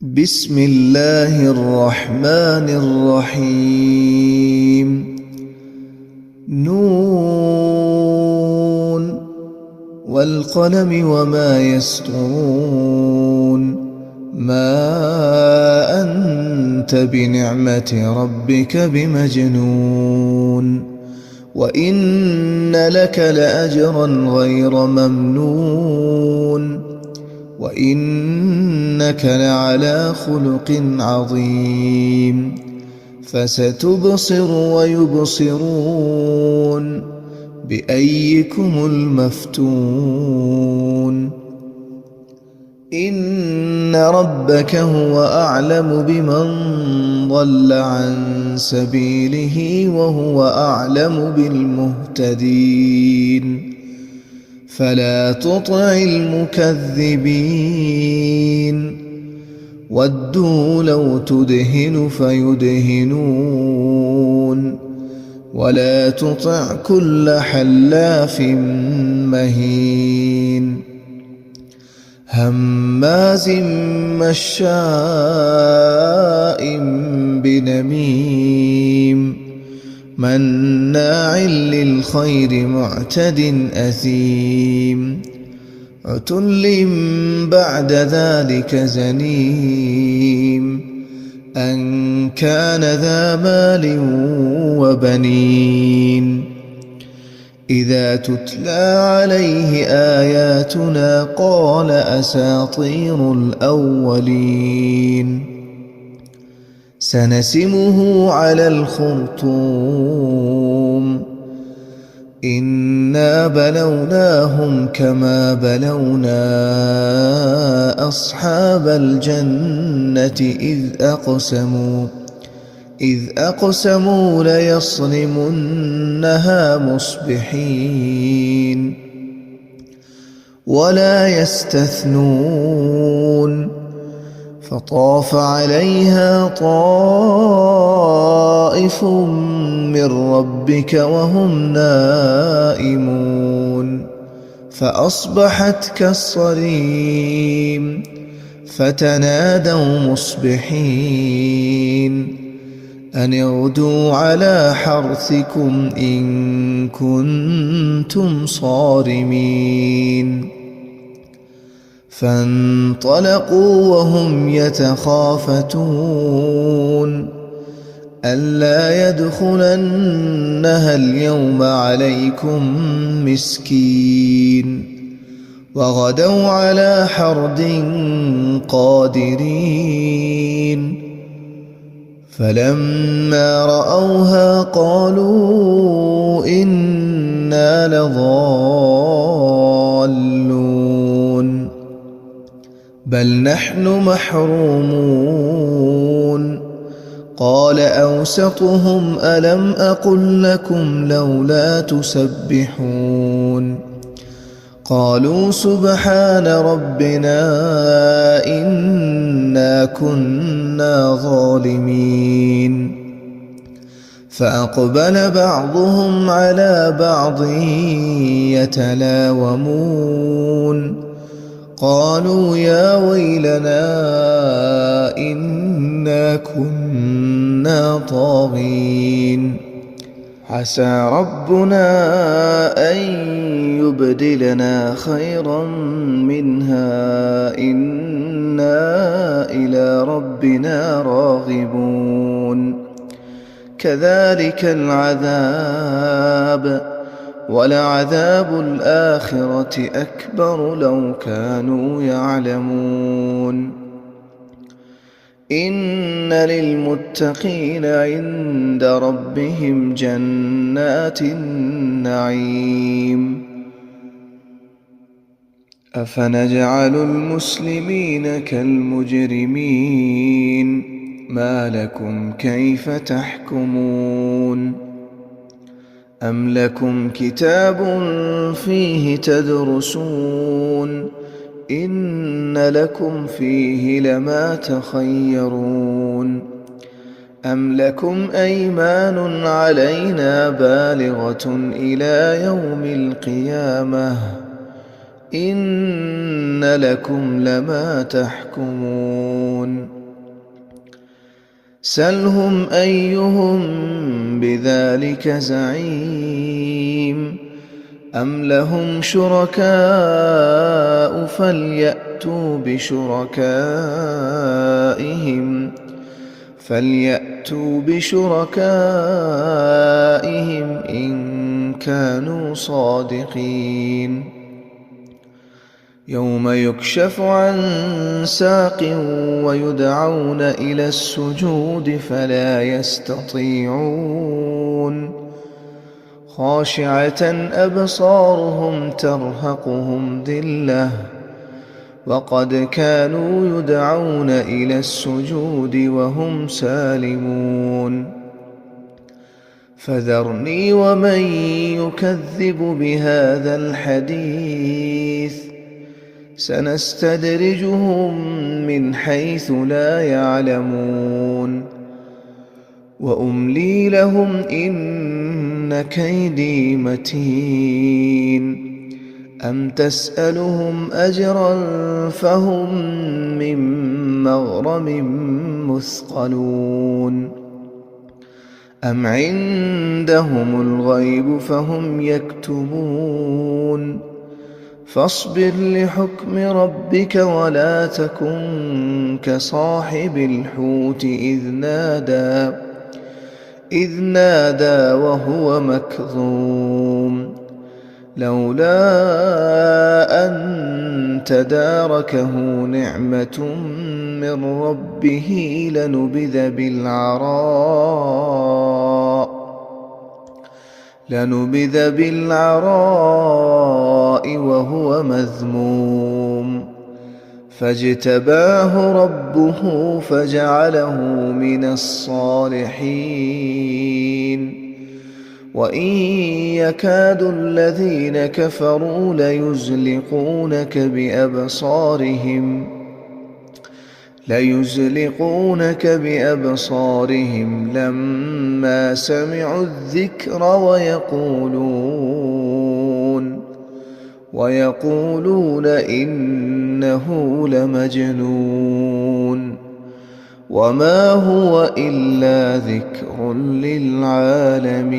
بسم الله الرحمن الرحيم. نون والقلم وما يسطرون. ما أنت بنعمة ربك بمجنون. وإن لك لأجرا غير ممنون. وإنك لعلى خلق عظيم. فستبصر ويبصرون بأيكم المفتون. إن ربك هو أعلم بمن ضل عن سبيله وهو أعلم بالمهتدين. فلا تطع المكذبين. ودوا لو تدهن فيدهنون. ولا تطع كل حلاف مهين هماز مشاء بنميم مناع للخير معتد أثيم عتل بعد ذلك زنيم أن كان ذا مال وبنين. إذا تتلى عليه آياتنا قال أساطير الأولين. سنسمه على الخرطوم. إنا بلوناهم كما بلونا أصحاب الجنة إذ أقسموا ليصرمنها مصبحين ولا يستثنون. فطاف عليها طائف من ربك وهم نائمون فأصبحت كالصريم. فتنادوا مصبحين أن اغدوا على حرثكم إن كنتم صارمين. فانطلقوا وهم يتخافتون ألا يدخلنها اليوم عليكم مسكين. وغدوا على حرد قادرين. فلما رأوها قالوا إنا لضالون بل نحن محرومون. قال أوسطهم ألم أقل لكم لولا تسبحون. قالوا سبحان ربنا إنا كنا ظالمين. فأقبل بعضهم على بعض يتلاومون قالوا يا ويلنا إنا كنا طاغين. عسى ربنا أن يبدلنا خيرا منها إنا إلى ربنا راغبون. كذلك العذاب ولعذاب الآخرة أكبر لو كانوا يعلمون. إن للمتقين عند ربهم جنات النعيم. أفنجعل المسلمين كالمجرمين ما لكم كيف تحكمون. أم لكم كتاب فيه تدرسون إن لكم فيه لما تخيرون. أم لكم أيمان علينا بالغة إلى يوم القيامة إن وإن لكم لما تحكمون سلهم أيهم بذلك زعيم أم لهم شركاء فليأتوا بشركائهم إن كانوا صادقين يوم يكشف عن ساق ويدعون إلى السجود فلا يستطيعون خاشعة أبصارهم ترهقهم ذلة وقد كانوا يدعون إلى السجود وهم سالمون فذرني ومن يكذب بهذا الحديث سنستدرجهم من حيث لا يعلمون وأملي لهم إن كيدي متين أم تسألهم أجرا فهم من مغرم مثقلون أم عندهم الغيب فهم يكتبون فاصبر لحكم ربك ولا تكن كصاحب الحوت إذ نادى وهو مكظوم لولا أن تداركه نعمة من ربه لنبذ بالعراء وهو مذموم فاجتباه ربه فجعله من الصالحين وإن يكاد الذين كفروا ليزلقونك بأبصارهم لما سمعوا الذكر ويقولون إنه لمجنون وما هو إلا ذكر للعالمين